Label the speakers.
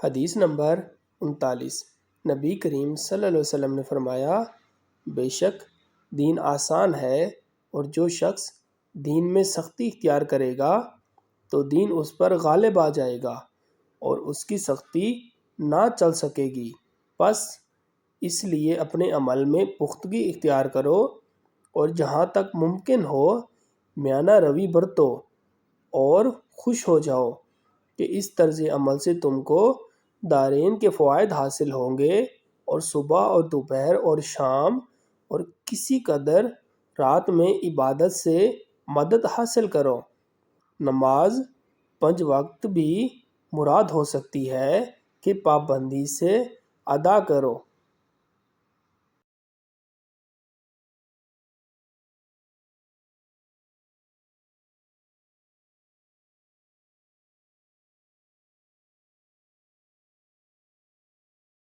Speaker 1: حدیث نمبر 39۔ نبی کریم صلی اللہ علیہ وسلم نے فرمایا، بے شک دین آسان ہے، اور جو شخص دین میں سختی اختیار کرے گا تو دین اس پر غالب آ جائے گا اور اس کی سختی نہ چل سکے گی۔ پس اس لیے اپنے عمل میں پختگی اختیار کرو اور جہاں تک ممکن ہو میانہ روی برتو اور خوش ہو جاؤ کہ اس طرز عمل سے تم کو دارین کے فوائد حاصل ہوں گے، اور صبح اور دوپہر اور شام اور کسی قدر رات میں عبادت سے مدد حاصل کرو۔ نماز 5 وقت بھی مراد ہو سکتی ہے کہ پابندی سے ادا کرو۔